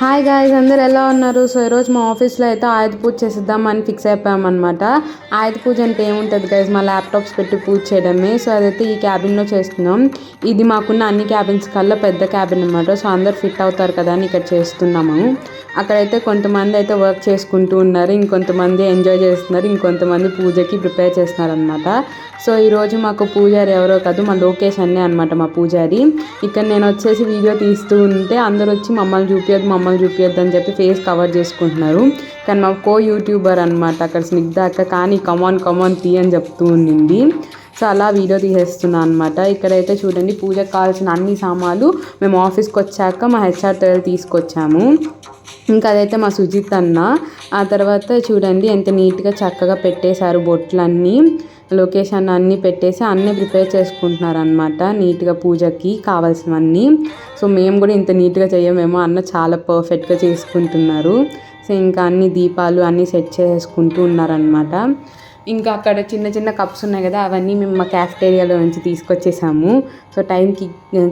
Hi guys, అందరు ఎలా ఉన్నారు? సో ఈరోజు మా ఆఫీస్లో అయితే ఆయుధ పూజ చేసేద్దామని ఫిక్స్ అయిపోయామన్నమాట. ఆయుధ పూజ అంటే ఏముంటుంది గైస్, మా ల్యాప్టాప్స్ పెట్టి పూజ చేయడమే. సో అదైతే ఈ క్యాబిన్లో చేస్తున్నాం. ఇది మాకున్న అన్ని క్యాబిన్స్ కల్లా పెద్ద క్యాబిన్ అనమాట. సో అందరు ఫిట్ అవుతారు కదా అని ఇక్కడ చేస్తున్నాము. అక్కడైతే కొంతమంది అయితే వర్క్ చేసుకుంటూ ఉన్నారు, ఇంకొంతమంది ఎంజాయ్ చేస్తున్నారు, ఇంకొంతమంది పూజకి ప్రిపేర్ చేస్తున్నారు అనమాట. సో ఈరోజు మాకు పూజారి ఎవరో కాదు, మా లోకేష్ అన్నే అనమాట మా పూజారి. ఇక్కడ నేను వచ్చేసి వీడియో తీస్తూ ఉంటే అందరూ వచ్చి మమ్మల్ని చూపించొద్దు అని చెప్పి ఫేస్ కవర్ చేసుకుంటున్నారు. కానీ మా యూట్యూబర్ అనమాట అక్కడ స్నిగ్ధ అక్క, కానీ కమాన్ తీ అని చెప్తూ ఉండింది. సో అలా వీడియో తీసేస్తున్నాను అనమాట. ఇక్కడైతే చూడండి, పూజకు కావాల్సిన అన్ని సామాన్లు మేము ఆఫీస్కి వచ్చాక మా హెచ్ఆర్ దగ్గర తీసుకొచ్చాము. ఇంకా అదైతే మా సుజిత్ అన్న. ఆ తర్వాత చూడండి ఎంత నీట్గా చక్కగా పెట్టేశారు బొట్లన్నీ. లొకేషన్ అన్నీ పెట్టేసి అన్నీ ప్రిపేర్ చేసుకుంటున్నారు అనమాట నీట్గా పూజకి కావాల్సినవన్నీ. సో మేము కూడా ఇంత నీట్గా చేయమేమో, అన్న చాలా పర్ఫెక్ట్గా చేసుకుంటున్నారు. సో ఇంకా అన్ని దీపాలు అన్నీ సెట్ చేసుకుంటూ ఉన్నారనమాట. ఇంకా అక్కడ చిన్న చిన్న కప్స్ ఉన్నాయి కదా, అవన్నీ మేము మా క్యాఫ్టేరియాలో నుంచి తీసుకొచ్చేసాము. సో టైంకి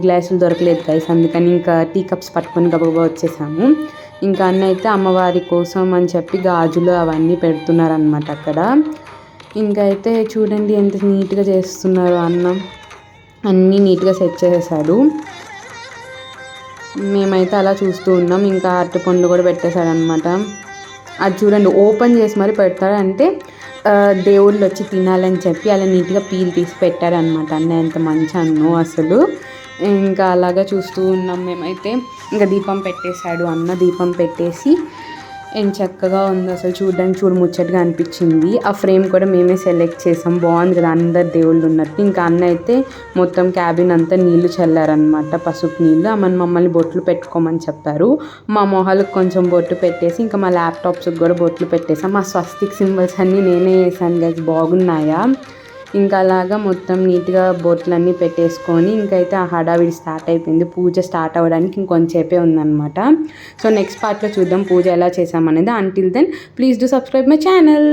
గ్లాసులు దొరకలేదు గైస్, అందుకని ఇంకా టీ కప్స్ పట్టుకొని గబగబా వచ్చేసాము. ఇంకా అన్న అయితే అమ్మవారి కోసం అని చెప్పి గాజులు అవన్నీ పెడుతున్నారనమాట అక్కడ. ఇంకా అయితే చూడండి ఎంత నీట్గా చేస్తున్నారు అన్న, అన్నీ నీట్గా సెట్ చేసేసాడు. మేమైతే అలా చూస్తూ ఉన్నాం. ఇంకా అరటిపండ్లు కూడా పెట్టేశారనమాట. అది చూడండి ఓపెన్ చేసి మరి పెడతారు, అంటే దేవుళ్ళు వచ్చి తినాలని చెప్పి అలా నీట్గా పీల్ తీసి పెట్టారనమాట. అన్న ఎంత మంచి అన్నో అసలు. ఇంకా అలాగా చూస్తూ ఉన్నాం మేమైతే. ఇంకా దీపం పెట్టేశాడు అన్న, దీపం పెట్టేసి ఎంత చక్కగా ఉంది అసలు, చూడడానికి ముచ్చటగా అనిపించింది. ఆ ఫ్రేమ్ కూడా మేమే సెలెక్ట్ చేసాం, బాగుంది కదా అందరు దేవుళ్ళు ఉన్నట్టు. ఇంకా అన్న అయితే మొత్తం క్యాబిన్ అంతా నీళ్లు చల్లారనమాట, పసుపు నీళ్ళు. మమ్మల్ని బొట్లు పెట్టుకోమని చెప్పారు. మా మొహాలకు కొంచెం బొట్టు పెట్టేసి ఇంకా మా ల్యాప్టాప్స్కి కూడా బొట్లు పెట్టేసాం. మా స్వస్తిక్ సింబల్స్ అన్నీ నేనే వేసాను గైస్, బాగున్నాయా. ఇంకా అలాగా మొత్తం నీట్గా బొట్లన్నీ పెట్టేసుకొని ఇంకైతే ఆ హడావిడి స్టార్ట్ అయిపోయింది. పూజ స్టార్ట్ అవ్వడానికి ఇంకొంచెంసేపే ఉందన్నమాట. సో నెక్స్ట్ పార్ట్లో చూద్దాం పూజ ఎలా చేసామనేది. Until then please do subscribe my channel.